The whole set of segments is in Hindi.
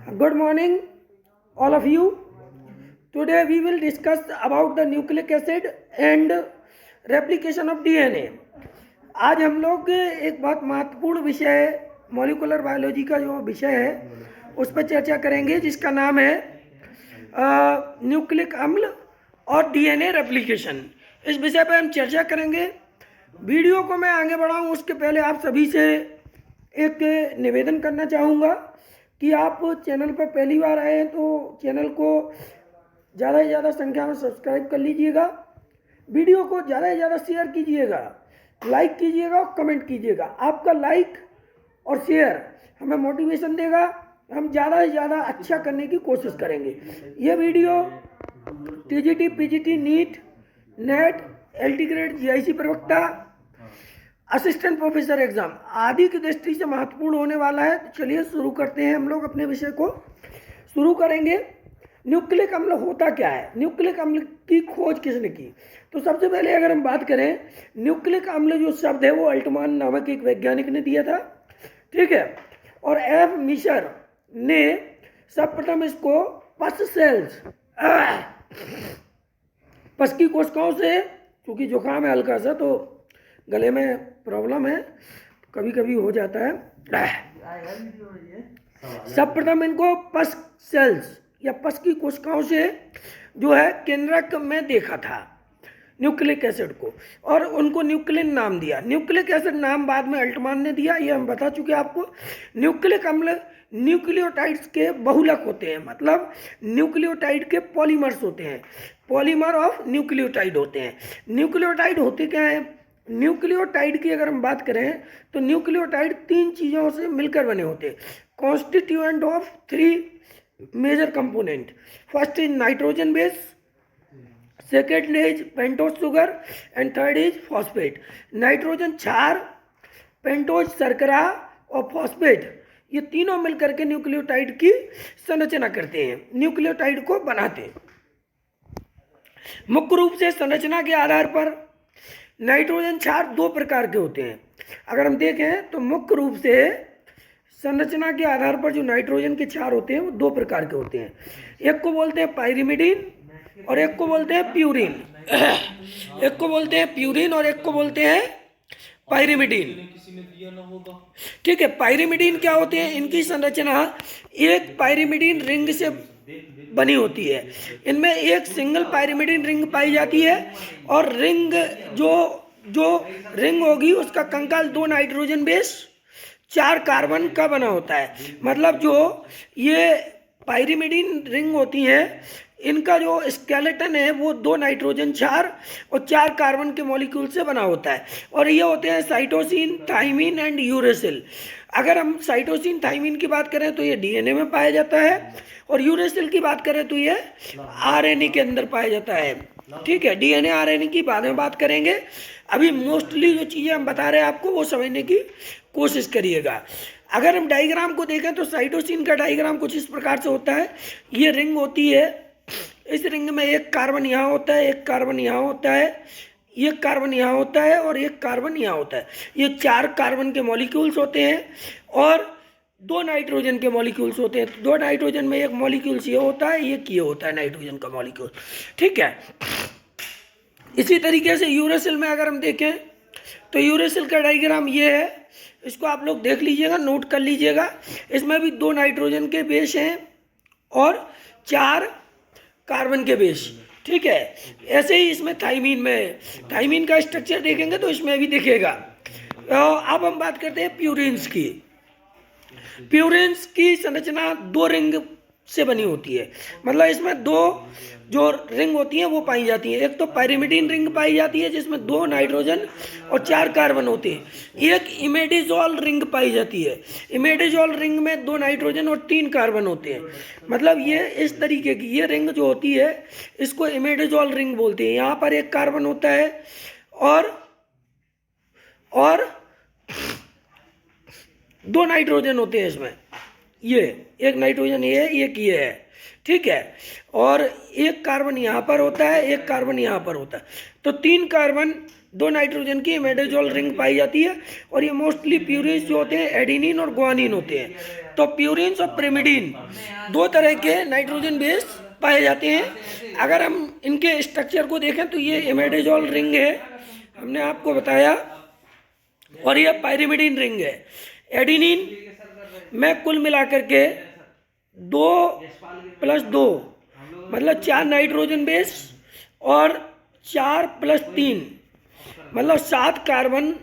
Good morning, all of you. Today we will discuss about the nucleic acid and replication of DNA. आज हम लोग एक बहुत महत्वपूर्ण विषय मॉलिक्यूलर बायोलॉजी का जो विषय है उस पर चर्चा करेंगे, जिसका नाम है न्यूक्लिक अम्ल और डीएनए रेप्लिकेशन। इस विषय पर हम चर्चा करेंगे। वीडियो को मैं आगे बढ़ाऊं उसके पहले आप सभी से एक निवेदन करना चाहूँगा कि आप चैनल पर पहली बार आए हैं तो चैनल को ज़्यादा से ज़्यादा संख्या में सब्सक्राइब कर लीजिएगा, वीडियो को ज़्यादा से ज़्यादा शेयर कीजिएगा, लाइक कीजिएगा और कमेंट कीजिएगा। आपका लाइक और शेयर हमें मोटिवेशन देगा, हम ज़्यादा से ज़्यादा अच्छा करने की कोशिश करेंगे। ये video TGT, PGT, NEET, NET, LT grade, GIC प्रवक्ता, असिस्टेंट प्रोफेसर एग्जाम आदि की दृष्टि से महत्वपूर्ण होने वाला है। तो चलिए शुरू करते हैं। हम लोग अपने विषय को शुरू करेंगे। न्यूक्लिक अम्ल होता क्या है, न्यूक्लिक अम्ल की खोज किसने की? तो सबसे पहले अगर हम बात करें, न्यूक्लिक अम्ल जो शब्द है वो अल्टमान नामक एक वैज्ञानिक ने दिया था, ठीक है। और एफ मिशर ने सर्वप्रथम इसको पस सेल्स, पस की कोशिकाओं से, क्योंकि जुकाम है हल्का सा तो गले में प्रॉब्लम है, कभी कभी हो जाता है। सर्वप्रथम इनको पस सेल्स या पस की कोशिकाओं से जो है केंद्रक में देखा था न्यूक्लिक एसिड को, और उनको न्यूक्लिन नाम दिया। न्यूक्लिक एसिड नाम बाद में अल्टमान ने दिया, ये हम बता चुके आपको। न्यूक्लिक अम्ल न्यूक्लियोटाइड्स के बहुलक होते हैं, मतलब न्यूक्लियोटाइड के पॉलीमर्स होते हैं, पॉलीमर ऑफ न्यूक्लियोटाइड होते हैं। न्यूक्लियोटाइड होते क्या हैं? न्यूक्लियोटाइड की अगर हम बात करें तो न्यूक्लियोटाइड तीन चीज़ों से मिलकर बने होते हैं, constituent of three major component. First is nitrogen base, second is pentose sugar and third is phosphate. Nitrogen क्षार, पेंटोज शर्करा और फॉस्फेट, ये तीनों मिलकर के न्यूक्लियोटाइड की संरचना करते हैं, न्यूक्लियोटाइड को बनाते हैं। मुख्य रूप से संरचना के आधार पर नाइट्रोजन क्षार दो प्रकार के होते हैं। अगर हम देखें तो मुख्य रूप से संरचना के आधार पर जो नाइट्रोजन के क्षार होते हैं वो दो प्रकार के होते हैं। एक को बोलते हैं पाइरिमिडीन और एक को बोलते हैं प्यूरिन। एक को बोलते हैं प्यूरिन और एक को बोलते हैं पाइरिमिडीन, ठीक है। पाइरिमिडीन क्या होते हैं? इनकी संरचना एक पाइरिमिडीन रिंग से बनी होती है। इनमें एक सिंगल पाइरिमिडीन रिंग पाई जाती है और रिंग जो रिंग होगी उसका कंकाल दो नाइट्रोजन बेस चार कार्बन का बना होता है। मतलब जो ये पाइरिमिडीन रिंग होती हैं, इनका जो स्केलेटन है वो दो नाइट्रोजन क्षार और चार कार्बन के मॉलिक्यूल से बना होता है, और ये होते हैं साइटोसिन, थाइमिन एंड यूरेसिल। अगर हम साइटोसिन, थाइमिन की बात करें तो ये डीएनए में पाया जाता है, और यूरेसिल की बात करें तो ये आरएनए के अंदर पाया जाता है, ठीक है। डीएनए आरएनए की बाद में बात करेंगे। अभी मोस्टली जो चीज़ें हम बता रहे हैं आपको वो समझने की कोशिश करिएगा। अगर हम डायग्राम को देखें तो साइटोसिन का डायग्राम कुछ इस प्रकार से होता है। ये रिंग होती है, इस रिंग में एक कार्बन यहाँ होता है, एक कार्बन यहाँ होता है, एक कार्बन यहाँ होता है और एक कार्बन यहाँ होता है। ये चार कार्बन के मॉलिक्यूल्स होते हैं और दो नाइट्रोजन के मॉलिक्यूल्स होते हैं। दो नाइट्रोजन में एक मॉलिक्यूल्स ये होता है, एक ये होता है नाइट्रोजन का मॉलिक्यूल, ठीक है। इसी तरीके से यूरेसिल में अगर हम देखें तो यूरेसिल का डायग्राम ये है, इसको आप लोग देख लीजिएगा, नोट कर लीजिएगा। इसमें भी दो नाइट्रोजन के बेस हैं और चार कार्बन के बेस, ठीक है। ऐसे ही इसमें थाइमिन में, थाइमिन का स्ट्रक्चर देखेंगे तो इसमें भी दिखेगा। अब हम बात करते हैं प्यूरिन्स की। प्यूरिन्स की संरचना दो रिंग से बनी होती है, मतलब इसमें दो जो रिंग होती हैं वो पाई जाती हैं। एक तो पाइरिमिडीन रिंग पाई जाती है जिसमें दो नाइट्रोजन और चार कार्बन होते हैं। एक इमेडिजोल रिंग पाई जाती है, इमेडिजोल रिंग में दो नाइट्रोजन और तीन कार्बन होते हैं। मतलब ये इस तरीके की ये रिंग जो होती है इसको इमेडिजोल रिंग बोलते हैं। यहाँ पर एक कार्बन होता है और दो नाइट्रोजन होते हैं इसमें, ये एक नाइट्रोजन ये है, एक ये है, ठीक है। और एक कार्बन यहाँ पर होता है, एक कार्बन यहाँ पर होता है, तो तीन कार्बन दो नाइट्रोजन की इमेडाजोल रिंग पाई जाती है, और ये मोस्टली प्यूरिन्स जो होते हैं एडिनिन और ग्वानिन होते हैं। तो प्यूरिन्स और पिरिमिडीन दो तरह के नाइट्रोजन बेस पाए जाते हैं। अगर हम इनके स्ट्रक्चर को देखें तो ये इमेडाजोल रिंग है, हमने आपको बताया, और ये पाइरिमिडीन रिंग है। एडिनिन में कुल मिलाकर के 2+2 मतलब 4 नाइट्रोजन बेस और 4+3 मतलब 7 कार्बन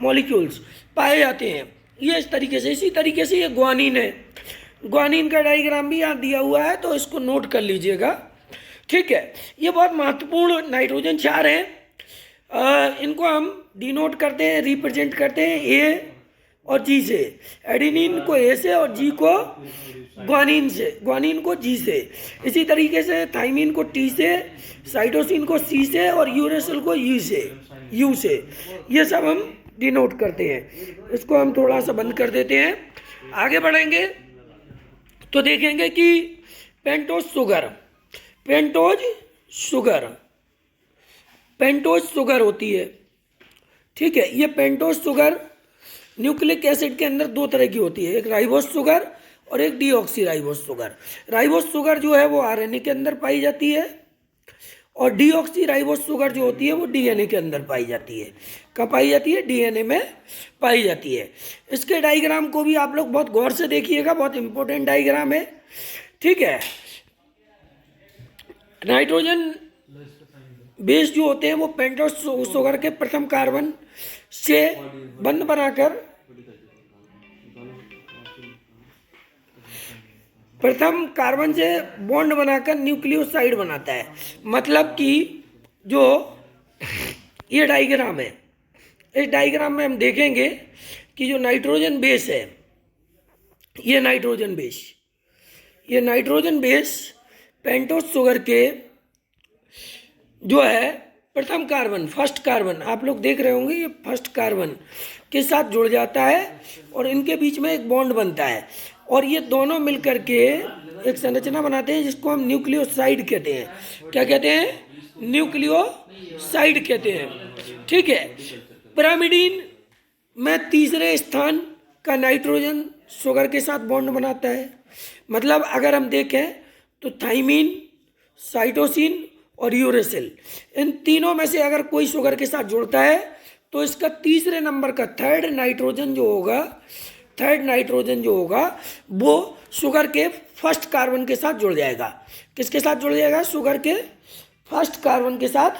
मॉलिक्यूल्स पाए जाते हैं। ये इस तरीके से, इसी तरीके से ये ग्वानिन है। ग्वानिन का डायग्राम भी यहाँ दिया हुआ है, तो इसको नोट कर लीजिएगा। ठीक है, ये बहुत महत्वपूर्ण नाइट्रोजन क्षार हैं। इनको हम डिनोट करते हैं, रिप्रेजेंट करते हैं ए और जी से। एडिनिन को ए से और जी को ग्वानिन से, ग्वानिन को जी से। इसी तरीके से थाइमिन को टी से, साइटोसिन को सी से और यूरेसिल को यू से। ये सब हम डिनोट करते हैं। इसको हम थोड़ा सा बंद कर देते हैं। आगे बढ़ेंगे तो देखेंगे कि पेंटोज शुगर होती है। ठीक है, ये पेंटोज शुगर न्यूक्लिक एसिड के अंदर दो तरह की होती है, एक राइबोस शुगर और एक deoxy ribose sugar. Ribose sugar जो है वो आरएनए के अंदर पाई जाती है, और डीऑक्सी राइबोस शुगर जो होती है वो डीएनए के अंदर पाई जाती है। कहाँ पाई जाती है? डीएनए में पाई जाती है। इसके डायग्राम को भी आप लोग बहुत गौर से देखिएगा, बहुत इंपॉर्टेंट डायग्राम है। ठीक है, नाइट्रोजन बेस जो होते हैं वो पेंटोज शुगर के प्रथम कार्बन से बंध बनाकर प्रथम कार्बन से बॉन्ड बनाकर न्यूक्लियोसाइड बनाता है। मतलब कि जो ये डायग्राम है, इस डायग्राम में हम देखेंगे कि जो नाइट्रोजन बेस है, ये नाइट्रोजन बेस पेंटोज शुगर के जो है प्रथम कार्बन, फर्स्ट कार्बन, आप लोग देख रहे होंगे, ये फर्स्ट कार्बन के साथ जुड़ जाता है और इनके बीच में एक बॉन्ड बनता है, और ये दोनों मिलकर के एक संरचना बनाते हैं जिसको हम न्यूक्लियोसाइड कहते हैं। क्या कहते हैं? न्यूक्लियोसाइड कहते हैं। ठीक है, पिरामिडीन में तीसरे स्थान का नाइट्रोजन शुगर के साथ बॉन्ड बनाता है। मतलब अगर हम देखें तो थाइमिन, साइटोसिन और यूरेसिल, इन तीनों में से अगर कोई शुगर के साथ जुड़ता है तो इसका तीसरे नंबर का थर्ड नाइट्रोजन जो होगा वो शुगर के फर्स्ट कार्बन के साथ जुड़ जाएगा। किसके साथ जुड़ जाएगा? शुगर के फर्स्ट कार्बन के साथ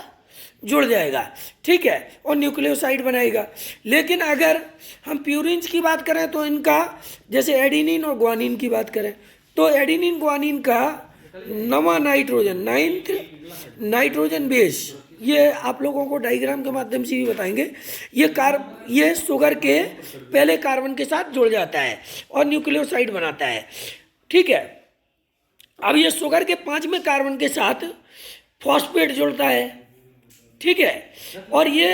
जुड़ जाएगा। ठीक है, और न्यूक्लियोसाइड बनाएगा। लेकिन अगर हम प्यूरिन्स की बात करें तो इनका, जैसे एडिनिन और ग्वानिन की बात करें, तो एडिनिन ग्वानिन का नवा नाइट्रोजन, 9th नाइट्रोजन बेस, ये आप लोगों को डायग्राम के माध्यम से भी बताएंगे। ये शुगर के पहले कार्बन के साथ जुड़ जाता है और न्यूक्लियोसाइड बनाता है। ठीक है, अब ये शुगर के 5वें कार्बन के साथ फॉस्फेट जुड़ता है। ठीक है, और ये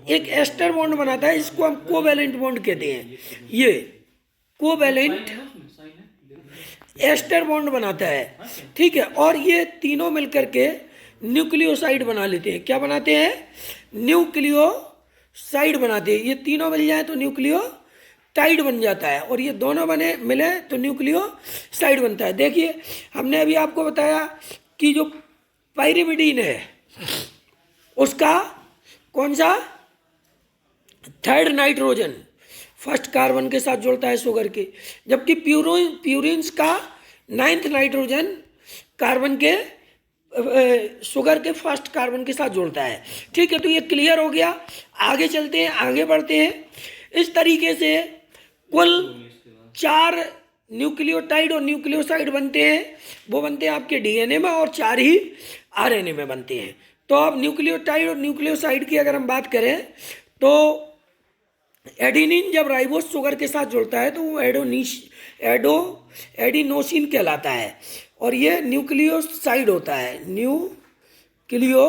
एक एस्टर बॉन्ड बनाता है, इसको हम कोवैलेंट बॉन्ड कहते हैं। ये कोवैलेंट एस्टर बॉन्ड बनाता है। ठीक है, और ये तीनों मिलकर के न्यूक्लियोसाइड बना लेते हैं। क्या बनाते हैं? न्यूक्लियोसाइड बनाते हैं। ये तीनों मिल जाए तो न्यूक्लियोटाइड बन जाता है, और ये दोनों मिले तो न्यूक्लियोसाइड बनता है। देखिए, हमने अभी आपको बताया कि जो पाइरिमिडीन है उसका कौन सा? थर्ड नाइट्रोजन फर्स्ट कार्बन के साथ जुड़ता है शुगर के, जबकि प्यूरिन्स का 9th नाइट्रोजन कार्बन के शुगर के फर्स्ट कार्बन के साथ जुड़ता है। ठीक है, तो ये क्लियर हो गया। आगे चलते हैं, आगे बढ़ते हैं। इस तरीके से कुल 4 न्यूक्लियोटाइड और न्यूक्लियोसाइड बनते हैं। वो बनते हैं आपके डीएनए में, और 4 ही आरएनए में बनते हैं। तो अब न्यूक्लियोटाइड और न्यूक्लियोसाइड की अगर हम बात करें तो एडिनिन जब राइबोस शुगर के साथ जुड़ता है तो वो एडिनोसिन कहलाता है, और ये न्यूक्लियोसाइड होता है, न्यूक्लियोसाइड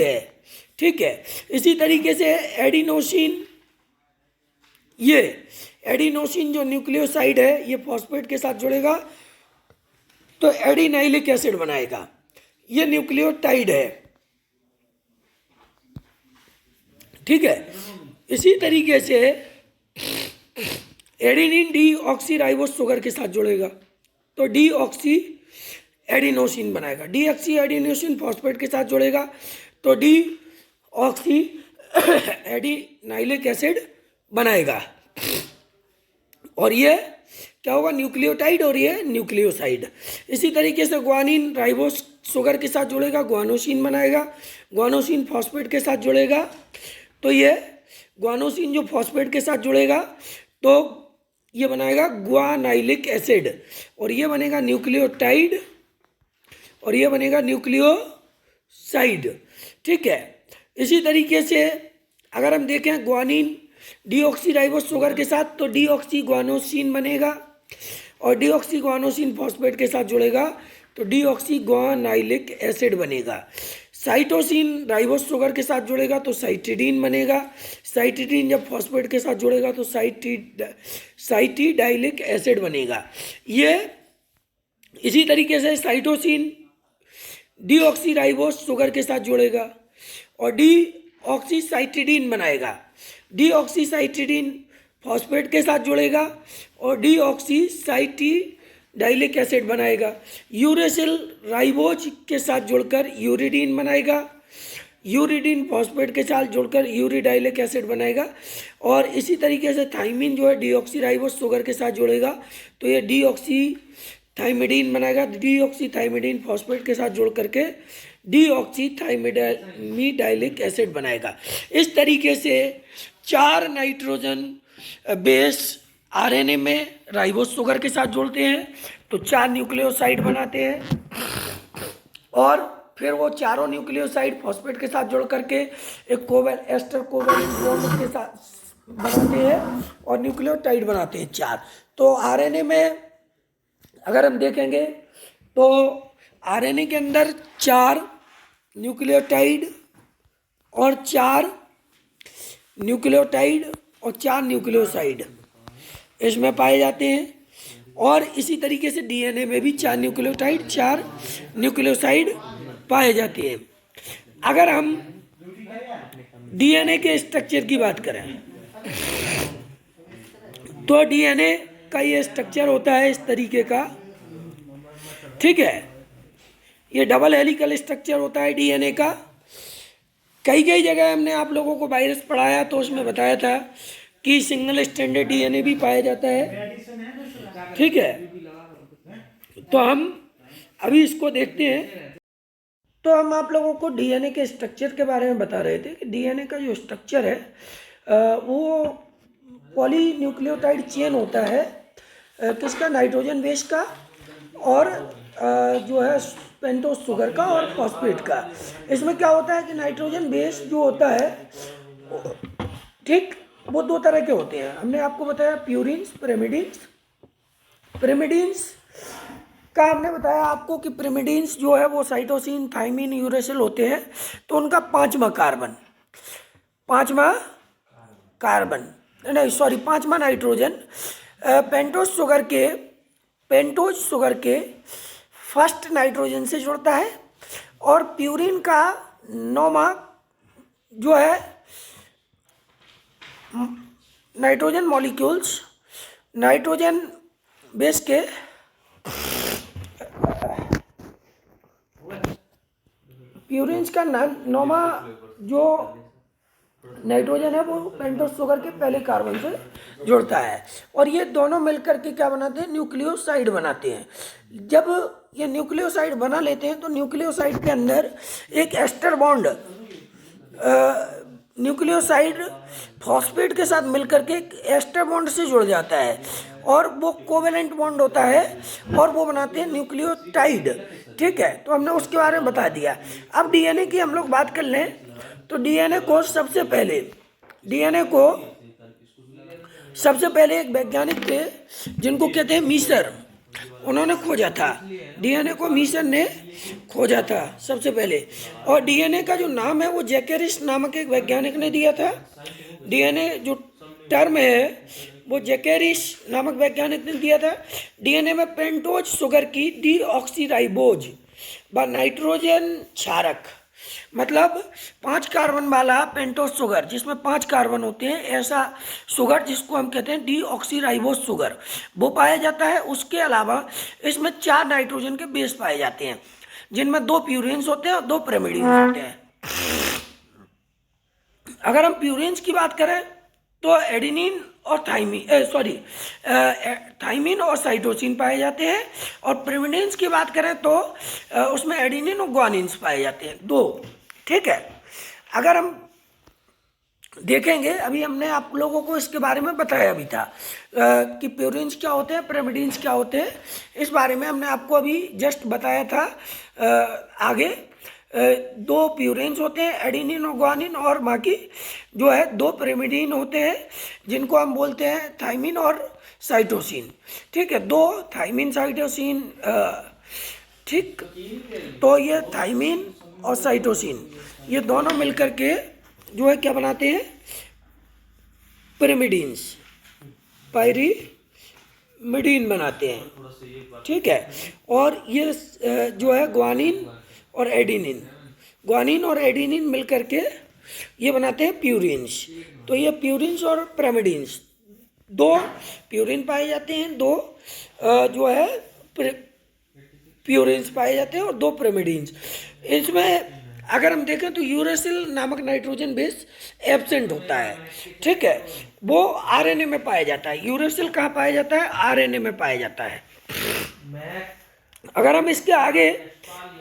है। ठीक है, इसी तरीके से एडिनोसिन जो न्यूक्लियोसाइड है ये फॉस्फेट के साथ जुड़ेगा तो एडिनाइलिक एसिड बनाएगा। ये न्यूक्लियोटाइड है। ठीक है। इसी तरीके से adenine D oxy ribose sugar के साथ जुड़ेगा तो डी ऑक्सी एडिनोसिन बनाएगा। डी ऑक्सी एडिनोसिन फॉस्फेट के साथ जुड़ेगा तो डी ऑक्सी एडिनाइलिक एसिड बनाएगा। और ये क्या होगा, न्यूक्लियोटाइड, और ये न्यूक्लियोसाइड। इसी तरीके से ग्वानिन राइबोस शुगर के साथ जुड़ेगा, ग्वानोसिन बनाएगा। ग्वानोसिन फॉस्फेट के साथ जुड़ेगा तो ये ग्वानोसिन जो फॉस्फेट के साथ जुड़ेगा तो ये बनाएगा ग्वानाइलिक एसिड, और ये बनेगा न्यूक्लियोटाइड, और ये बनेगा न्यूक्लियोसाइड। ठीक है। इसी तरीके से अगर हम देखें ग्वानिन डीऑक्सी राइबोस शुगर के साथ तो डीऑक्सी ग्वानोसिन बनेगा, और डीऑक्सी ग्वानोसिन फॉस्फेट के साथ जुड़ेगा तो डीऑक्सी ग्वानाइलिक एसिड बनेगा। साइटोसिन राइबोस शुगर के साथ जुड़ेगा तो साइटिडीन बनेगा। साइटिडीन जब फॉस्फेट के साथ जुड़ेगा तो साइटिडाइलिक एसिड बनेगा। ये इसी तरीके से साइटोसिन डीऑक्सी राइबोस शुगर के साथ जुड़ेगा और डीऑक्सीसाइटिडीन बनाएगा। डीऑक्सीसाइटिडीन फॉस्फेट के साथ जुड़ेगा और डीऑक्सीसाइटिडाइलिक एसिड बनाएगा। यूरेसिल राइबोज के साथ जुड़कर यूरिडीन बनाएगा। यूरिडीन फॉस्फेट के साथ जुड़कर यूरिडाइलिक एसिड बनाएगा। और इसी तरीके से थाइमिन जो है डीऑक्सी राइबोस शुगर के साथ जुड़ेगा तो ये डीऑक्सीथाइमिडीन बनाएगा। डीऑक्सीथाइमिडीन फॉस्फेट के साथ जुड़ करके डीऑक्सीथाइमिडाइलिक एसिड बनाएगा। इस तरीके से 4 नाइट्रोजन बेस आरएनए में राइबोस शुगर के साथ जुड़ते हैं तो 4 न्यूक्लियोसाइड बनाते हैं, और फिर वो चारों न्यूक्लियोसाइड फॉस्फेट के साथ जुड़ करके एक एस्टर कोवेलेंट बॉन्ड के साथ बनाते हैं और न्यूक्लियोटाइड बनाते हैं 4। तो आरएनए में अगर हम देखेंगे तो आरएनए के अंदर 4 न्यूक्लियोटाइड और 4 न्यूक्लियोटाइड और 4 न्यूक्लियोसाइड इसमें पाए जाते हैं। और इसी तरीके से डीएनए में भी 4 न्यूक्लियोटाइड 4 न्यूक्लियोसाइड पाए जाते हैं। अगर हम डीएनए के स्ट्रक्चर की बात करें तो डीएनए का ये स्ट्रक्चर होता है इस तरीके का। ठीक है। ये डबल हेलिकल स्ट्रक्चर होता है डीएनए का। कई जगह हमने आप लोगों को वायरस पढ़ाया तो उसमें बताया था कि सिंगल स्ट्रैंडेड डीएनए भी पाया जाता है। ठीक है। तो हम अभी इसको देखते हैं। तो हम आप लोगों को डीएनए के स्ट्रक्चर के बारे में बता रहे थे कि डीएनए का जो स्ट्रक्चर है वो पॉलीन्यूक्लियोटाइड चेन होता है किसका, नाइट्रोजन बेस का, और जो है पेंटोस शुगर का और फॉस्फेट का। इसमें क्या होता है कि नाइट्रोजन बेस जो होता है ठीक वो 2 तरह के होते हैं। हमने आपको बताया प्यूरिन्स, पिरिमिडिन्स। पिरिमिडिन्स का हमने बताया आपको कि पिरिमिडिन्स जो है वो साइटोसिन, थाइमिन, यूरेसिल होते हैं तो उनका 5वां नाइट्रोजन पेंटोज शुगर के फर्स्ट नाइट्रोजन से जुड़ता है, और प्यूरिन का 9वां जो है नाइट्रोजन मॉलिक्यूल्स नाइट्रोजन बेस के प्यूरिन्स का 9वां जो नाइट्रोजन है वो पेंटोस शुगर के पहले कार्बन से जुड़ता है, और ये दोनों मिलकर के क्या बनाते हैं, न्यूक्लियोसाइड बनाते हैं। जब ये न्यूक्लियोसाइड बना लेते हैं तो न्यूक्लियोसाइड के अंदर एक एस्टर बॉन्ड न्यूक्लियोसाइड फॉस्फेट के साथ मिलकर के एक एस्टर बॉन्ड से जुड़ जाता है, और वो कोवेलेंट बॉन्ड होता है और वो बनाते हैं न्यूक्लियोटाइड। ठीक है। तो हमने उसके बारे में बता दिया। अब डीएनए की हम लोग बात कर लें तो डीएनए को सबसे पहले एक वैज्ञानिक थे जिनको कहते हैं मीसर, उन्होंने खोजा था। डीएनए को मीसर ने खोजा था सबसे पहले, और डीएनए का जो नाम है वो जैकेरिस नामक एक वैज्ञानिक ने दिया था। डीएनए जो टर्म है वो जैकेरिस नामक वैज्ञानिक ने दिया था। डीएनए में पेंटोज शुगर की डीऑक्सीराइबोज व नाइट्रोजन क्षारक मतलब 5 कार्बन वाला पेंटोस शुगर जिसमें 5 कार्बन होते हैं, ऐसा शुगर जिसको हम कहते हैं डीऑक्सीराइबोस शुगर, वो पाया जाता है। उसके अलावा इसमें 4 नाइट्रोजन के बेस पाए जाते हैं, जिनमें 2 प्यूरेन्स होते हैं और 2 पिरिमिडीन्स होते हैं। अगर हम प्यूरेन्स की बात करें तो एडेनिन और थाइमिन और साइटोसिन पाए जाते हैं, और पिरिमिडीन्स की बात करें तो उसमें एडेनिन और ग्वानिन्स पाए जाते हैं, 2। ठीक है, अगर हम देखेंगे, अभी हमने आप लोगों को इसके बारे में बताया भी था कि प्यूरिन्स क्या होते हैं, पिरिमिडीन्स क्या होते हैं, इस बारे में हमने आपको अभी जस्ट बताया था। आगे 2 प्यूरिन्स होते हैं, एडेनिन और ग्वानिन, और बाकी जो है 2 पिरिमिडीन होते हैं, जिनको हम बोलते हैं थाइमिन और साइटोसिन। ठीक है, 2 थाइमिन साइटोसिन, ठीक। तो ये थाइमिन और साइटोसिन, ये दोनों मिलकर के जो है क्या बनाते हैं, पिरिमिडीन्स, पायरीमिडीन बनाते हैं। ठीक है, और ये जो है ग्वानिन और एडेनिन मिलकर के ये बनाते हैं प्यूरिन्स। तो ये प्यूरिन्स और पिरिमिडीन्स, 2 प्यूरिन पाए जाते हैं, 2 जो है प्यूरिन्स पाए जाते हैं और 2 पिरिमिडीन्स। इसमें अगर हम देखें तो यूरेसिल नामक नाइट्रोजन बेस एब्सेंट होता है। ठीक है, वो आरएनए में पाया जाता है। यूरेसिल कहाँ पाया जाता है, आरएनए में पाया जाता है। अगर हम इसके आगे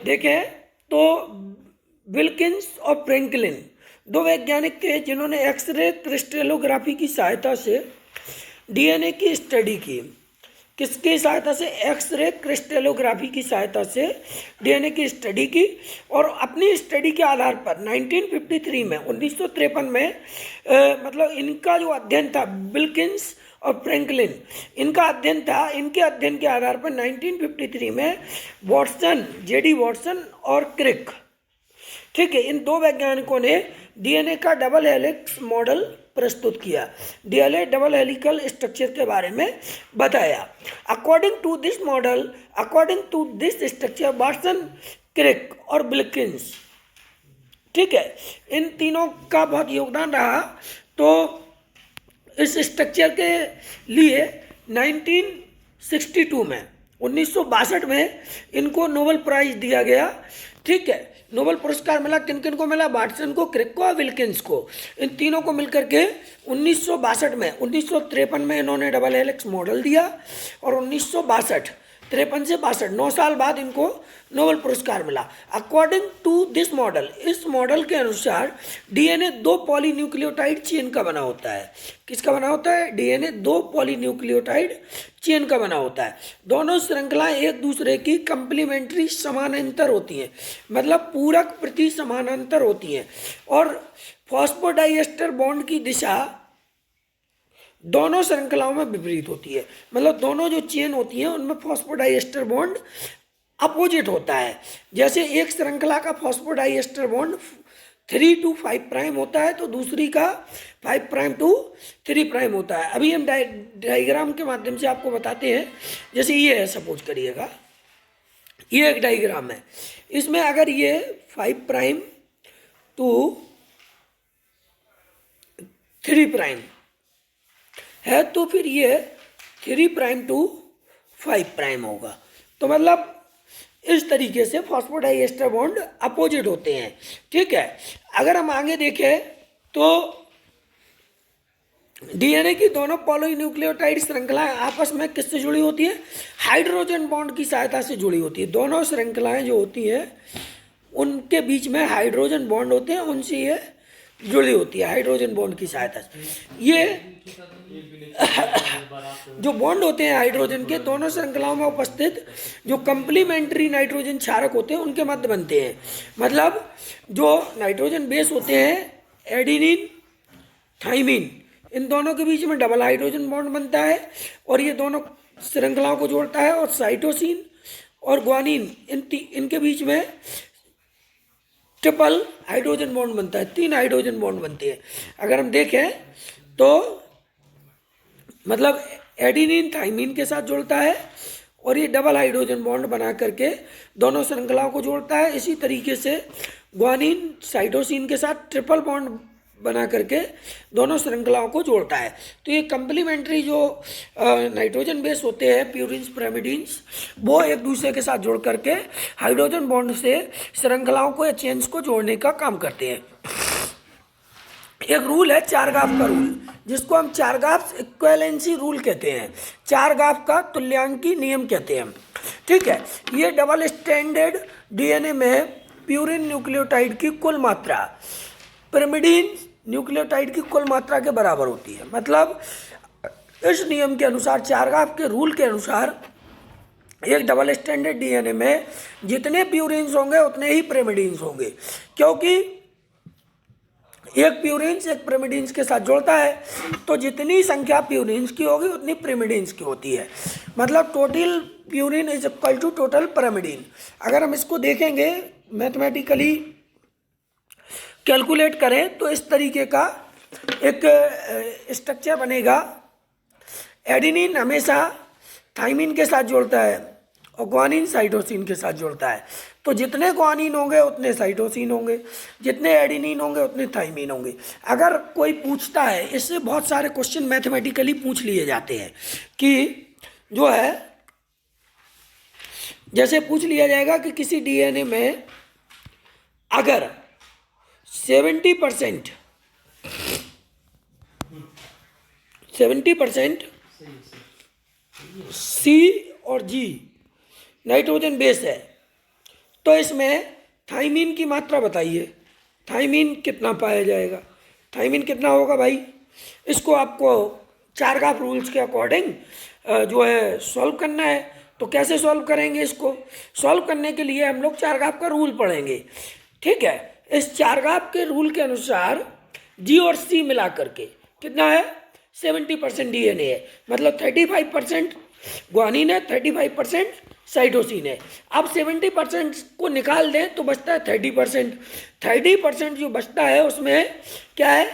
देखें तो विल्किंस और फ्रैंकलिन 2 वैज्ञानिक थे जिन्होंने एक्सरे क्रिस्टलोग्राफी की सहायता से डीएनए की स्टडी की। किसकी सहायता से, एक्सरे क्रिस्टलोग्राफी की सहायता से डीएनए की स्टडी की, और अपनी स्टडी के आधार पर 1953 में 1953 में मतलब इनका जो अध्ययन था, विल्किंस और फ्रैंकलिन, इनका अध्ययन था, इनके अध्ययन के आधार पर 1953 में वॉटसन, जेडी वॉटसन और क्रिक, ठीक है, इन 2 वैज्ञानिकों ने डीएनए का डबल हेलिक्स मॉडल प्रस्तुत किया, डीएनए डबल हेलिकल स्ट्रक्चर के बारे में बताया। According to this structure Watson, Crick और विल्किंस, ठीक है, इन तीनों का बहुत योगदान रहा। तो इस स्ट्रक्चर के लिए 1962 में 1962 में इनको नोबेल प्राइज दिया गया। ठीक है, नोबेल पुरस्कार मिला, किन किन को मिला, वाटसन को, क्रिक को और विल्किंस को, इन तीनों को मिलकर के 1962 में, 1953 में इन्होंने डबल हेलिक्स मॉडल दिया, और 1963 से 62 9 साल बाद इनको नोबेल पुरस्कार मिला। अकॉर्डिंग टू दिस मॉडल, इस मॉडल के अनुसार डीएनए 2 पॉलीन्यूक्लियोटाइड चेन का बना होता है। किसका बना होता है, डीएनए 2 पॉलीन्यूक्लियोटाइड चेन का बना होता है। दोनों श्रृंखलाएं एक दूसरे की कंप्लीमेंट्री समानांतर होती हैं, मतलब पूरक प्रति समानांतर होती हैं, और फॉस्फोडाइएस्टर बॉन्ड की दिशा दोनों श्रृंखलाओं में विपरीत होती है। मतलब दोनों जो चेन होती हैं उनमें फॉस्फोडाइएस्टर बॉन्ड अपोजिट होता है। जैसे एक श्रृंखला का फॉस्फोडाइएस्टर बॉन्ड 3 to 5 प्राइम होता है, तो दूसरी का 5 प्राइम to 3 प्राइम होता है। अभी हम डायग्राम के माध्यम से आपको बताते हैं। जैसे ये है, सपोज करिएगा ये एक डायग्राम है, इसमें अगर ये 5 प्राइम to 3 प्राइम है, तो फिर ये 3 प्राइम to 5 प्राइम होगा। तो मतलब इस तरीके से फॉस्फोडाइएस्टर बॉन्ड अपोजिट होते हैं। ठीक है, अगर हम आगे देखें तो डीएनए की दोनों पॉलीन्यूक्लियोटाइड श्रृंखलाएं आपस में किससे जुड़ी होती है, हाइड्रोजन बॉन्ड की सहायता से जुड़ी होती है। दोनों श्रृंखलाएं जो होती हैं उनके बीच में हाइड्रोजन बॉन्ड होते हैं, उनसे ये जुड़ी होती है हाइड्रोजन बॉन्ड की सहायता से। ये जो बॉन्ड होते हैं हाइड्रोजन के, दोनों श्रृंखलाओं में उपस्थित जो कंप्लीमेंट्री नाइट्रोजन क्षारक होते हैं उनके मध्य बनते हैं। मतलब जो नाइट्रोजन बेस होते हैं एडेनिन, थाइमिन, इन दोनों के बीच में डबल हाइड्रोजन बॉन्ड बनता है, और ये दोनों श्रृंखलाओं को जोड़ता है। और साइटोसिन और ग्वानिन, इनके बीच में ट्रिपल हाइड्रोजन बॉन्ड बनता है, 3 हाइड्रोजन बॉन्ड बनते हैं। अगर हम देखें तो मतलब एडेनिन थाइमिन के साथ जुड़ता है, और ये डबल हाइड्रोजन बॉन्ड बना करके दोनों श्रृंखलाओं को जोड़ता है। इसी तरीके से ग्वानिन साइटोसिन के साथ ट्रिपल बॉन्ड बना करके दोनों श्रृंखलाओं को जोड़ता है। तो ये कंप्लीमेंट्री जो नाइट्रोजन बेस होते हैं प्यूरिन्स पिरिमिडिन्स, वो एक दूसरे के साथ जोड़ करके हाइड्रोजन बॉन्ड से श्रृंखलाओं को या चेन्स को जोड़ने का काम करते हैं। एक रूल है चारगाफ का रूल, जिसको हम चारगाफ इक्विवेलेंसी रूल कहते हैं, चारगाफ का तुल्यांकी नियम कहते हैं। ठीक है, ये डबल स्टैंडर्ड डीएनए में प्यूरिन न्यूक्लियोटाइड की कुल मात्रा पिरिमिडीन न्यूक्लियोटाइड की कुल मात्रा के बराबर होती है। मतलब इस नियम के अनुसार, चारगाफ के रूल के अनुसार, एक डबल स्टैंडर्ड डीएनए में जितने प्यूरिन्स होंगे उतने ही पिरिमिडीन्स होंगे, क्योंकि एक प्यूरिन्स एक पिरिमिडीन्स के साथ जोड़ता है, तो जितनी संख्या प्यूरिन्स की होगी उतनी पिरिमिडीन्स की होती है। मतलब total purine is equal to total pyrimidine. अगर हम इसको देखेंगे मैथमेटिकली कैलकुलेट करें तो इस तरीके का एक स्ट्रक्चर बनेगा। एडेनिन हमेशा थाइमिन के साथ जोड़ता है और ग्वानिन साइटोसिन के साथ जोड़ता है। तो जितने ग्वानिन होंगे उतने साइटोसिन होंगे, जितने एडेनिन होंगे उतने थाइमिन होंगे। अगर कोई पूछता है, इससे बहुत सारे क्वेश्चन मैथमेटिकली पूछ लिए जाते हैं कि जो है, जैसे पूछ लिया जाएगा कि किसी डीएनए में अगर 70% सी और जी नाइट्रोजन बेस है, तो इसमें थाइमिन की मात्रा बताइए, थाइमिन कितना पाया जाएगा, थाइमिन कितना होगा भाई। इसको आपको चारगाफ रूल्स के अकॉर्डिंग जो है सॉल्व करना है। तो कैसे सॉल्व करेंगे इसको? सॉल्व करने के लिए हम लोग चारगाफ का रूल पढ़ेंगे। ठीक है, इस चारगाफ के रूल के अनुसार जी और सी मिला करके कितना है, 70% डीएनए है। मतलब 35% ग्वानिन है, 35% साइटोसिन है। अब 70% को निकाल दें तो बचता है 30%। 30% जो बचता है उसमें क्या है,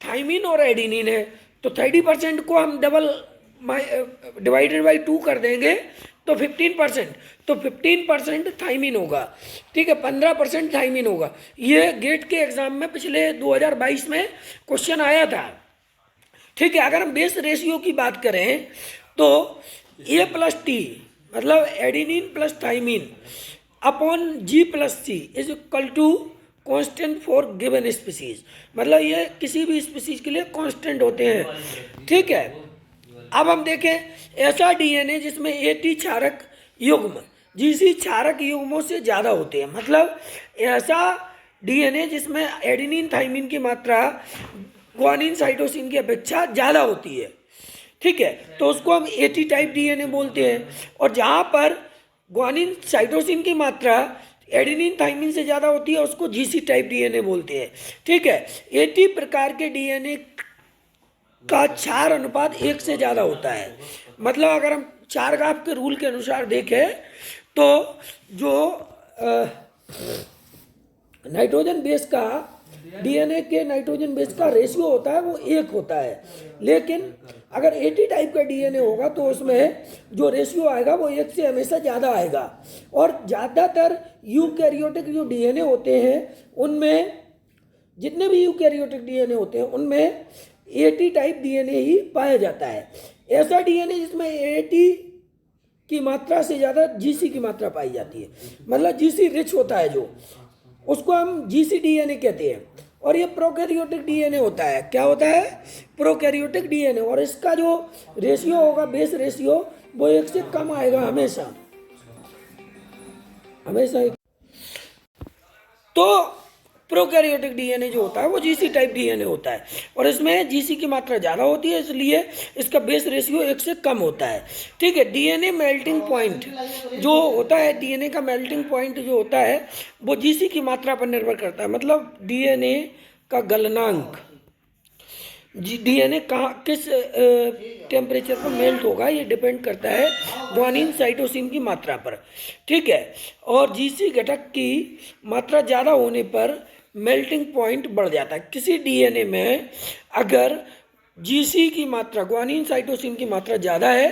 थाइमिन और एडेनिन है। तो 30% को हम डिवाइडेड बाई 2 कर देंगे तो 15%, तो 15% थाइमिन होगा। ठीक है, 15% थाइमिन होगा। ये गेट के एग्जाम में पिछले 2022 में क्वेश्चन आया था। ठीक है, अगर हम बेस रेशियो की बात करें तो A+T मतलब adenine plus thymine upon G+C is equal to constant for given species. मतलब ये किसी भी स्पीसीज के लिए कांस्टेंट होते हैं। ठीक है, अब हम देखें ऐसा डीएनए जिसमें AT क्षारक युग्म GC क्षारक युग्मों से ज़्यादा होते हैं। मतलब ऐसा डीएनए जिसमें एडेनिन थाइमिन की मात्रा ग्वानिन साइटोसिन की अपेक्षा ज़्यादा होती है। ठीक है, तो उसको हम AT टाइप डीएनए बोलते हैं। और जहाँ पर ग्वानिन साइटोसिन की मात्रा एडेनिन थाइमिन से ज़्यादा होती है उसको GC टाइप डीएनए बोलते हैं। ठीक है, AT प्रकार के डीएनए का क्षार अनुपात 1 से ज़्यादा होता है। मतलब अगर हम चारगाफ के रूल के अनुसार देखें तो जो नाइट्रोजन बेस का डीएनए के नाइट्रोजन बेस का रेशियो होता है वो 1 होता है। लेकिन अगर AT टाइप का डीएनए होगा तो उसमें जो रेशियो आएगा वो 1 से हमेशा ज़्यादा आएगा। और ज़्यादातर यूकैरियोटिक जो डीएनए होते हैं उनमें, जितने भी यूकैरियोटिक डीएनए होते हैं उनमें AT टाइप डीएनए ही पाया जाता है। ऐसा डीएनए जिसमें AT की मात्रा से ज़्यादा GC की मात्रा पाई जाती है, मतलब GC रिच होता है जो, उसको हम GC डीएनए कहते हैं। और ये प्रोकैरियोटिक डीएनए होता है। क्या होता है? Prokaryotic DNA. और इसका जो रेशियो होगा, बेस रेशियो, वो 1 से कम आएगा हमेशा हमेशा। तो प्रोकैरियोटिक डीएनए जो होता है वो GC टाइप डीएनए होता है और इसमें GC की मात्रा ज़्यादा होती है, इसलिए इसका बेस रेशियो 1 से कम होता है। ठीक है, डीएनए मेल्टिंग पॉइंट जो होता है, डीएनए का मेल्टिंग पॉइंट जो होता है वो GC की मात्रा पर निर्भर करता है। मतलब डीएनए का गलनांक, डीएनए कहाँ किस टेम्परेचर पर मेल्ट होगा ये डिपेंड करता है ग्वानिन साइटोसिन की मात्रा पर। ठीक है, और GC घटक की मात्रा ज़्यादा होने पर मेल्टिंग पॉइंट बढ़ जाता है। किसी डीएनए में अगर GC की मात्रा, ग्वानिन साइटोसिन की मात्रा ज़्यादा है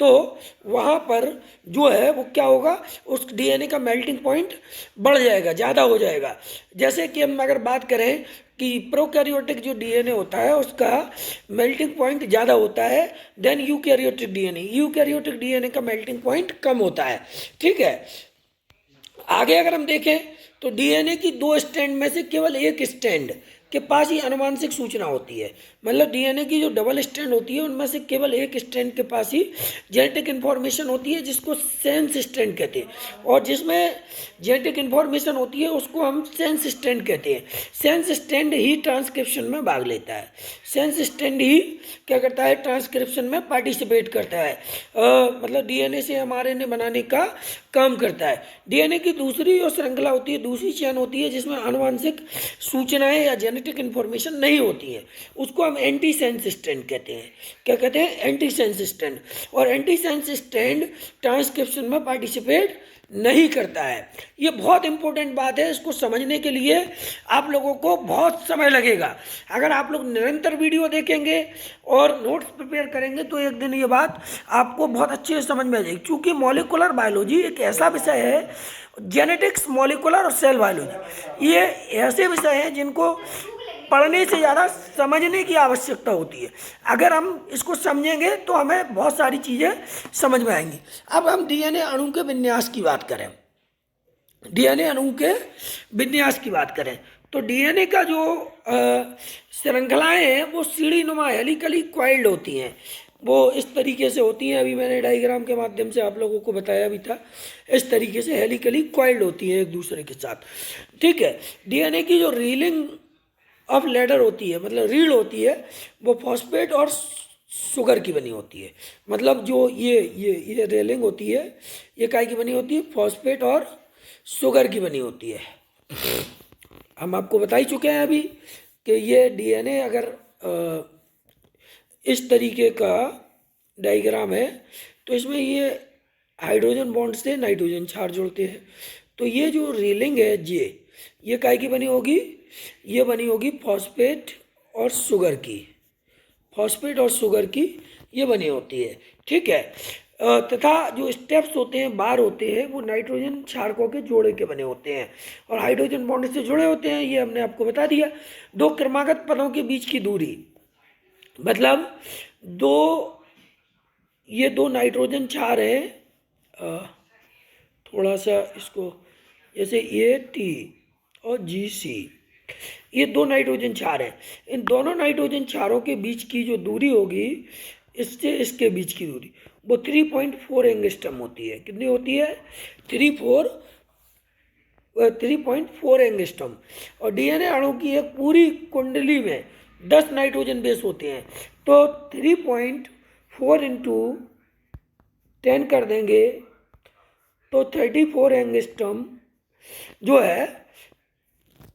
तो वहाँ पर जो है वो क्या होगा, उस डीएनए का मेल्टिंग पॉइंट बढ़ जाएगा, ज़्यादा हो जाएगा। जैसे कि हम अगर बात करें कि प्रोकैरियोटिक जो डीएनए होता है उसका मेल्टिंग पॉइंट ज़्यादा होता है than eukaryotic DNA. Eukaryotic DNA का मेल्टिंग पॉइंट कम होता है। ठीक है, आगे अगर हम देखें तो डीएनए की दो स्ट्रैंड में से केवल एक स्ट्रैंड के पास ही आनुवंशिक सूचना होती है। मतलब डीएनए की जो डबल स्ट्रैंड होती है उनमें से केवल एक स्ट्रैंड के पास ही जेनेटिक इन्फॉर्मेशन होती है, जिसको सेंस स्ट्रैंड कहते हैं। और जिसमें जेनेटिक इन्फॉर्मेशन होती है उसको हम सेंस स्ट्रैंड कहते हैं। सेंस स्ट्रैंड ही ट्रांसक्रिप्शन में भाग लेता है। सेंस स्ट्रैंड ही क्या करता है, ट्रांसक्रिप्शन में पार्टिसिपेट करता है, मतलब डीएनए से एमआरएनए बनाने का काम करता है। डीएनए की दूसरी जो श्रृंखला होती है, दूसरी चेन होती है जिसमें आनुवंशिक सूचनाएं या जेनेटिक इन्फॉर्मेशन नहीं होती है, उसको हम एंटी सेंस स्ट्रैंड कहते हैं। क्या कहते हैं, एंटी सेंस स्ट्रैंड। और एंटी सेंस स्ट्रैंड ट्रांसक्रिप्शन में पार्टिसिपेट नहीं करता है। ये बहुत इंपॉर्टेंट बात है, इसको समझने के लिए आप लोगों को बहुत समय लगेगा। अगर आप लोग निरंतर वीडियो देखेंगे और नोट्स प्रिपेयर करेंगे तो एक दिन ये बात आपको बहुत अच्छे से समझ में आ जाएगी। क्योंकि मॉलिकुलर बायोलॉजी एक ऐसा विषय है, जेनेटिक्स, मॉलिकुलर और सेल बायोलॉजी, ये ऐसे विषय हैं जिनको पढ़ने से ज़्यादा समझने की आवश्यकता होती है। अगर हम इसको समझेंगे तो हमें बहुत सारी चीज़ें समझ में आएंगी। अब हम डीएनए अणु के विन्यास की बात करें, डीएनए अणु के विन्यास की बात करें तो डीएनए का जो श्रृंखलाएं हैं वो सीढ़ीनुमा हेलिकली कॉइल्ड होती हैं। वो इस तरीके से होती हैं, अभी मैंने डायग्राम के माध्यम से आप लोगों को बताया भी था। इस तरीके से हेलिकली कॉइल्ड होती है एक दूसरे के साथ। ठीक है, डीएनए की जो रीलिंग ऑफ लेडर होती है, मतलब रीढ़ होती है, वो फॉस्फेट और शुगर की बनी होती है। मतलब जो ये रेलिंग होती है, ये काय की बनी होती है, फॉस्फेट और शुगर की बनी होती है। हम आपको बता ही चुके हैं अभी कि ये डीएनए अगर इस तरीके का डायग्राम है तो इसमें ये हाइड्रोजन बॉन्ड से नाइट्रोजन क्षार जुड़ते हैं। तो ये जो रेलिंग है ये काय की बनी होगी, ये बनी होगी फॉस्फेट और शुगर की, फॉस्फेट और शुगर की ये बनी होती है। ठीक है, तथा जो स्टेप्स होते हैं, बार होते हैं, वो नाइट्रोजन क्षारकों के जोड़े के बने होते हैं और हाइड्रोजन बॉन्ड से जुड़े होते हैं। ये हमने आपको बता दिया। दो क्रमागत पदों के बीच की दूरी, मतलब ये दो नाइट्रोजन क्षार हैं, थोड़ा सा इसको, जैसे AT और GC, ये दो नाइट्रोजन क्षार हैं। इन दोनों नाइट्रोजन क्षारों के बीच की जो दूरी होगी, इससे इसके बीच की दूरी, वो 3.4 एंगस्ट्रम होती है। कितनी होती है, 3.4 एंगस्ट्रम। और डीएनए अणु की एक पूरी कुंडली में 10 नाइट्रोजन बेस होते हैं। तो 3.4 इंटू 10 कर देंगे तो 34 एंगस्ट्रम जो है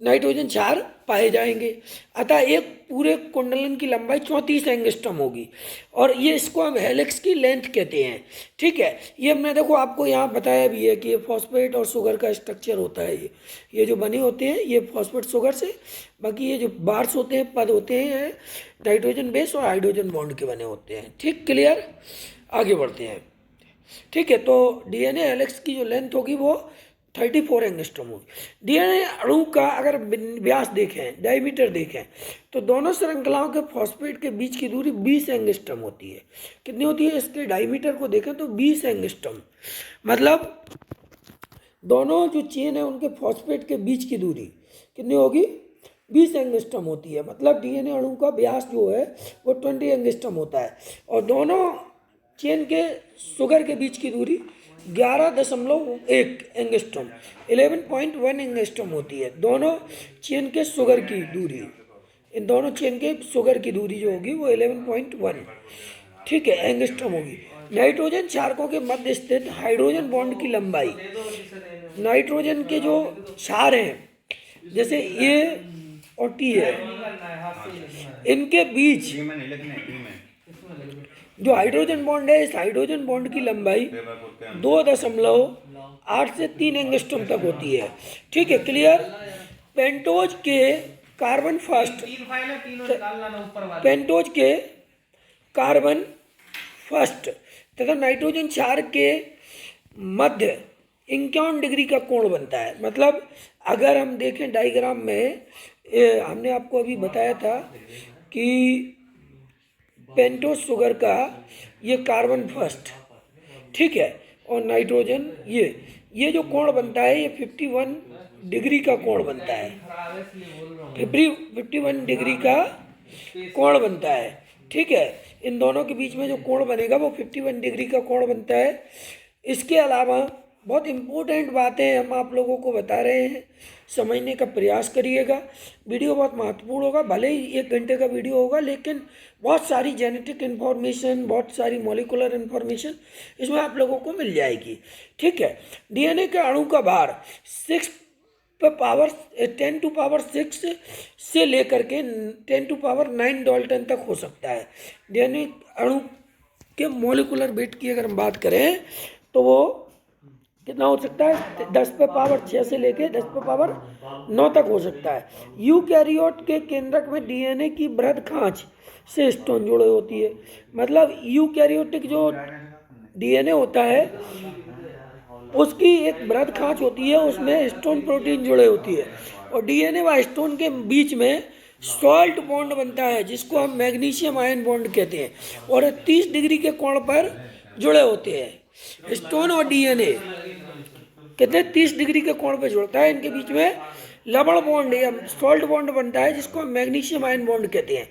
नाइट्रोजन क्षार पाए जाएंगे। अतः एक पूरे कुंडलन की लंबाई 34 एंगस्ट्रम होगी और ये इसको हम हेलिक्स की लेंथ कहते हैं। ठीक है, ये हमने देखो आपको यहाँ बताया भी है कि ये फॉस्फेट और शुगर का स्ट्रक्चर होता है। ये जो बने होते हैं ये फॉस्फेट शुगर से, बाकी ये जो बार्स होते हैं, पद होते हैं, नाइट्रोजन बेस और हाइड्रोजन बॉन्ड के बने होते हैं। ठीक, क्लियर, आगे बढ़ते हैं। ठीक है, तो डीएनए हेलिक्स की जो लेंथ होगी वो 34 एंगस्ट्रम होगी। डीएनए अणु का अगर व्यास देखें, डायमीटर देखें, तो दोनों श्रृंखलाओं के फॉस्फेट के बीच की दूरी 20 एंगस्ट्रम होती है। कितनी होती है, इसके डायमीटर को देखें तो 20 एंगस्ट्रम। मतलब दोनों जो चेन है उनके फॉस्फेट के बीच की दूरी कितनी होगी, 20 एंगस्ट्रम होती है। मतलब डीएनए अणु का व्यास जो है वो 20 एंगस्ट्रम होता है और दोनों चेन के शुगर के बीच की दूरी 11.1 एंगस्ट्रम, 11.1 एंगस्ट्रम होती है। दोनों चेन के शुगर की दूरी, इन दोनों चेन के शुगर की दूरी जो होगी वो 11.1, ठीक है, एंगस्ट्रम होगी। नाइट्रोजन क्षारकों के मध्य स्थित हाइड्रोजन बॉन्ड की लंबाई, नाइट्रोजन के जो क्षार हैं जैसे A और T है, इनके बीच जो हाइड्रोजन बॉन्ड है, इस हाइड्रोजन बॉन्ड की लंबाई 2.8 से 3 एंगस्ट्रम तक होती है। ठीक है, क्लियर। पेंटोज के कार्बन फर्स्ट, पेंटोज के कार्बन फर्स्ट तथा नाइट्रोजन क्षार के मध्य 51 डिग्री का कोण बनता है। मतलब अगर हम देखें डायग्राम में, हमने आपको अभी बताया था कि पेंटोस शुगर का ये कार्बन फर्स्ट, ठीक है, और नाइट्रोजन ये जो कोण बनता है ये 51 डिग्री का कोण बनता है। 51 डिग्री का कोण बनता है, ठीक है। इन दोनों के बीच में जो कोण बनेगा वो 51 डिग्री का कोण बनता है। इसके अलावा बहुत इम्पोर्टेंट बातें हम आप लोगों को बता रहे हैं, समझने का प्रयास करिएगा। वीडियो बहुत महत्वपूर्ण होगा, भले ही 1 घंटे का वीडियो होगा, लेकिन बहुत सारी जेनेटिक इन्फॉर्मेशन, बहुत सारी मॉलिकुलर इन्फॉर्मेशन इसमें आप लोगों को मिल जाएगी, ठीक है। डीएनए के अणु का भार 10⁻6 से लेकर के 10⁹ डाल्टन तक हो सकता है। डीएनए अणु के मॉलिकुलर वेट की अगर हम बात करें तो वो कितना हो सकता है, 10⁻6 से लेके 10⁻9 तक हो सकता है। यूकैरियोट के केंद्रक में डीएनए की बृहद खांच से हिस्टोन जुड़े होती है। मतलब यूकैरियोटिक जो डीएनए होता है उसकी एक बृहद खांच होती है, उसमें हिस्टोन प्रोटीन जुड़े होती है, और डीएनए व हिस्टोन के बीच में सॉल्ट बॉन्ड बनता है जिसको हम मैग्नीशियम आयन बॉन्ड कहते हैं, और 30 डिग्री के कोण पर जुड़े होते हैं। हिस्टोन और डीएनए कितने 30 डिग्री के कोण पर जुड़ता है, इनके बीच में लवण बॉन्ड या सॉल्ट बॉन्ड बनता है जिसको हम मैग्नीशियम आयन बॉन्ड कहते हैं।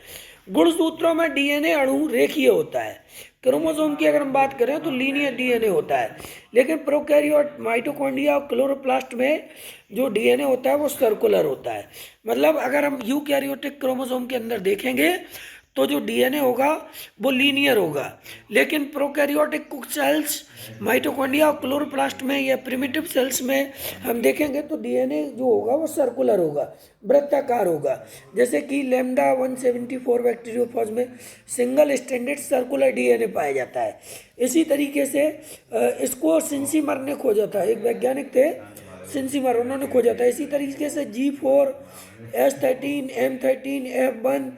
गुणसूत्रों में डीएनए अणु रेखीय होता है। क्रोमोसोम की अगर हम बात करें तो लीनियर डीएनए होता है, लेकिन प्रोकैरियोट, माइटोकॉन्ड्रिया और क्लोरोप्लास्ट में जो डीएनए होता है वो सर्कुलर होता है। मतलब अगर हम यूकैरियोटिक क्रोमोसोम के अंदर देखेंगे तो जो डीएनए होगा वो लीनियर होगा, लेकिन प्रोकैरियोटिक कुछ सेल्स, माइटोकॉन्ड्रिया और क्लोरोप्लास्ट में या प्रिमिटिव सेल्स में हम देखेंगे तो डीएनए जो होगा वो सर्कुलर होगा, वृत्ताकार होगा। जैसे कि लैम्डा 174 बैक्टीरियोफाज में सिंगल स्टैंडर्ड सर्कुलर डीएनए पाया जाता है। इसी तरीके से इसको सिंसीमर ने खोजा था, एक वैज्ञानिक थे सिंसीमर, उन्होंने खोजा था। इसी तरीके से G4, S13, M13, F1,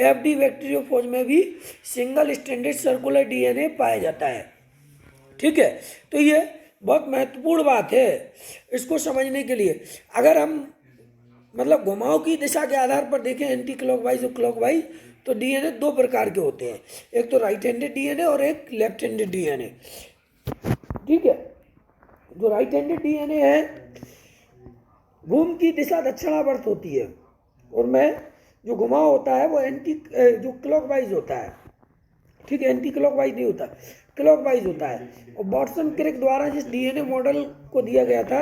FD बैक्टीरियोफोज में भी सिंगल स्टैंडर्ड सर्कुलर डीएनए पाया जाता है, ठीक है। तो ये बहुत महत्वपूर्ण बात है इसको समझने के लिए। अगर हम मतलब घुमाव की दिशा के आधार पर देखें, एंटी क्लॉकवाइज और क्लॉकवाइज, तो डीएनए 2 प्रकार के होते हैं, एक तो राइट हैंडेड डीएनए और एक लेफ्ट हैंडेड डीएनए, ठीक है। जो राइट हैंडेड डीएनए है भूमि की दिशा दक्षिणावर्त होती है, और में जो घुमाव होता है वो जो क्लॉकवाइज होता है, ठीक है। एंटी क्लॉकवाइज नहीं होता, क्लॉकवाइज होता है। और वॉटसन क्रिक द्वारा जिस डीएनए मॉडल को दिया गया था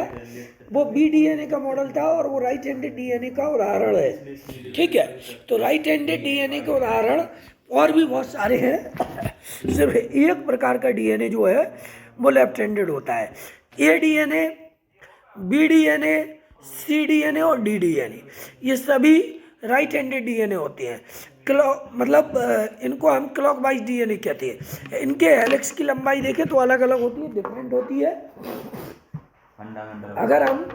वो बीडीएनए का मॉडल था, और वो राइट हैंडेड डीएनए का उदाहरण है, ठीक है। तो राइट हैंडेड डीएनए के उदाहरण और भी बहुत सारे हैं। सिर्फ एक प्रकार का डीएनए जो है वो लेफ्ट हैंडेड होता है। ए डीएनए, बी डीएनए, सी डीएनए और डी डीएनए, ये सभी राइट हैंडेड डीएनए होते हैं। मतलब इनको हम क्लॉकवाइज डीएनए कहते हैं। इनके हेलिक्स की लंबाई देखें तो अलग अलग होती है, डिफरेंट होती है। अगर हम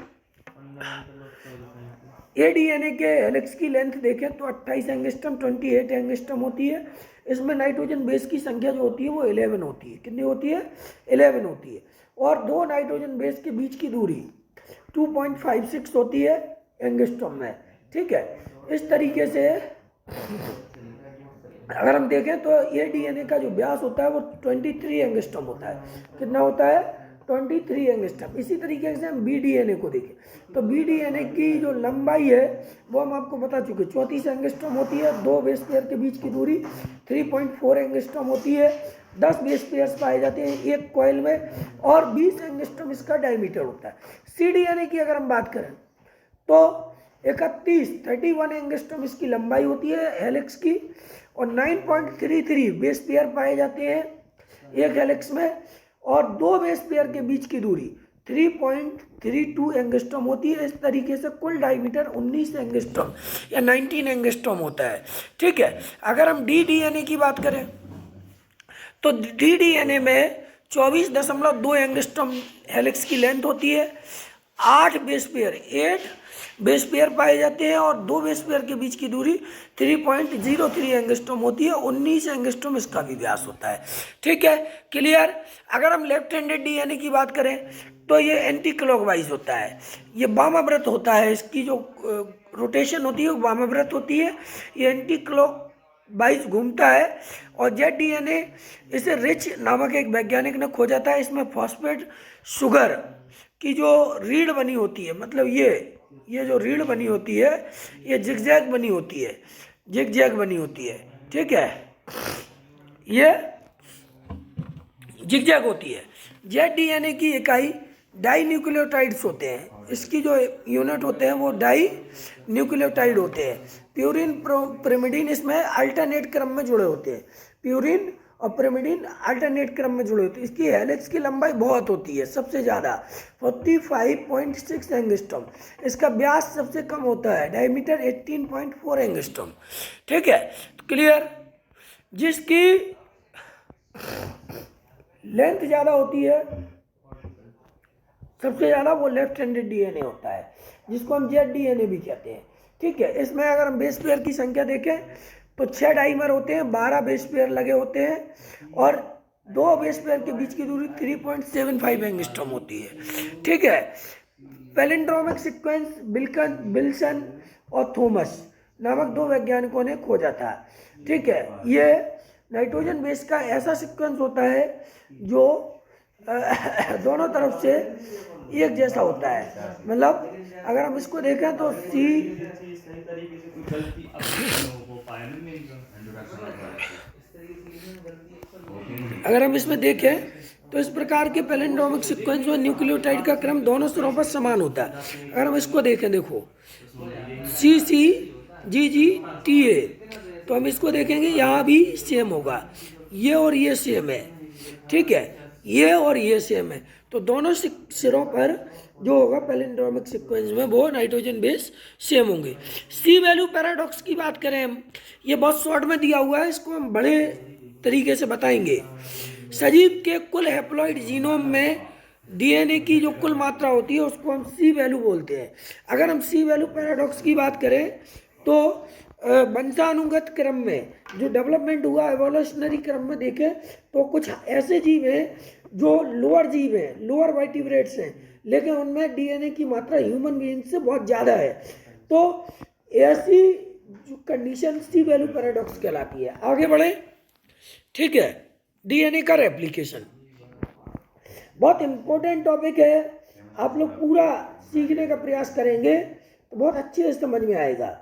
ए डीएनए के हेलिक्स की लेंथ देखें तो 28 एंगस्ट्रम 28 एंगस्ट्रम होती है। इसमें नाइट्रोजन बेस की संख्या जो होती है वो 11 होती है। कितनी होती है? 11 होती है। और 2 नाइट्रोजन बेस के बीच की दूरी 2.56 होती है एंगस्ट्रम में, ठीक है। इस तरीके से अगर हम देखें तो ये डीएनए का जो व्यास होता है वो 23 एंगस्ट्रम होता है। कितना होता है? 23 एंगस्ट्रम। इसी तरीके से हम बी डीएनए को देखें तो बी डीएनए की जो लंबाई है वो हम आपको बता चुके, 34 एंगस्ट्रम होती है। 2 बेस पेयर के बीच की दूरी 3.4 एंगस्ट्रम होती है। 10 बेस पेयर्स पाए जाते हैं एक कॉइल में, और 20 एंगस्ट्रम इसका डायमीटर होता है। सी डीएनए की अगर हम बात करें तो 31 एंगस्ट्रम इसकी लंबाई होती है हेलिक्स की, और 9.33 बेस पेयर पाए जाते हैं एक हेलिक्स में, और 2 बेस पेयर के बीच की दूरी 3.32 एंगस्ट्रॉम होती है। इस तरीके से कुल डायमीटर 19 एंगस्ट्रॉम या 19 एंगस्ट्रॉम होता है, ठीक है। अगर हम डी डीएनए की बात करें तो डी डीएनए में 24.2 एंगस्ट्रॉम हेलिक्स की लेंथ होती है, 8 बेस पेयर, 8 बेस पेयर पाए जाते हैं और 2 बेस पेयर के बीच की दूरी 3.03 एंगस्ट्रॉम होती है। 19 एंगस्ट्रॉम इसका भी व्यास होता है। ठीक है, क्लियर। अगर हम लेफ्ट हैंडेड डीएनए की बात करें तो ये एंटी क्लॉकवाइज होता है, ये वामाव्रत होता है, इसकी जो रोटेशन होती है वो वामाव्रत होती है, ये एंटी क्लॉक वाइज घूमता है। और जेड डीएनए इसे रिच नामक एक वैज्ञानिक ने खोजा था। इसमें फॉस्फेट शुगर की जो रीढ़ बनी होती है, मतलब ये जो रीढ़ बनी होती है ये जिगजैग बनी होती है, जिगजैग बनी होती है। ठीक है, ये जिगजैग होती है। जेड डीएनए की इकाई डाई न्यूक्लियोटाइड्स होते हैं, इसकी जो यूनिट होते हैं वो डाई न्यूक्लियोटाइड होते हैं। प्यूरिन पिरिमिडीन इसमें अल्टरनेट क्रम में जुड़े होते हैं, प्यूरिन और पिरिमिडीन अल्टरनेट क्रम में जुड़े होते हैं। इसकी हेलिक्स की लंबाई बहुत होती है, सबसे ज़्यादा 45.6 एंगस्ट्रॉम। इसका व्यास सबसे कम होता है, डायमीटर 18.4 एंगस्ट्रॉम। ठीक है, क्लियर। जिसकी लेंथ ज़्यादा होती है सबसे ज़्यादा, वो लेफ्ट हैंडेड डीएनए होता है, जिसको हम जेड डीएनए भी कहते हैं। ठीक है, इसमें अगर हम बेस पेयर की संख्या देखें तो 6 डाइमर होते हैं, 12 बेस पेयर लगे होते हैं और 2 बेस पेयर के बीच की दूरी 3.75 एंगस्ट्रॉम होती है। ठीक है, पैलिंड्रोमिक सीक्वेंस बिल्सन और थॉमस नामक 2 वैज्ञानिकों ने खोजा था। ठीक है, ये नाइट्रोजन बेस का ऐसा सीक्वेंस होता है जो दोनों तरफ से एक जैसा होता है। मतलब अगर हम इसको देखें तो अगर हम इसमें देखें तो इस प्रकार के पैलिंड्रोमिक सीक्वेंस में न्यूक्लियोटाइड का क्रम दोनों सिरों पर समान होता है। अगर हम इसको देखें, देखो CCGGTA, तो हम इसको देखेंगे यहाँ भी सेम होगा, ये और ये सेम है। ठीक है, ये और ये सेम है, तो दोनों सिरों पर जो होगा पैलिंड्रोमिक सीक्वेंस में वो नाइट्रोजन बेस सेम होंगे। सी वैल्यू पैराडॉक्स की बात करें हम, ये बहुत शॉर्ट में दिया हुआ है, इसको हम बड़े तरीके से बताएंगे। सजीव के कुल हैप्लॉइड जीनोम में डीएनए की जो कुल मात्रा होती है उसको हम सी वैल्यू बोलते हैं। अगर हम सी वैल्यू पैराडॉक्स की बात करें तो वंशानुगत क्रम में जो डेवलपमेंट हुआ, एवोल्यूशनरी क्रम में देखें तो कुछ ऐसे जीव हैं जो लोअर जीव हैं, लोअर वर्टिब्रेट्स हैं, लेकिन उनमें डीएनए की मात्रा ह्यूमन बीइंग से बहुत ज़्यादा है। तो ऐसी जो कंडीशन सी वैल्यू पैराडॉक्स कहलाती है। आगे बढ़े। ठीक है, डीएनए का रेप्लिकेशन बहुत इंपॉर्टेंट टॉपिक है, आप लोग पूरा सीखने का प्रयास करेंगे तो बहुत अच्छे से समझ में आएगा।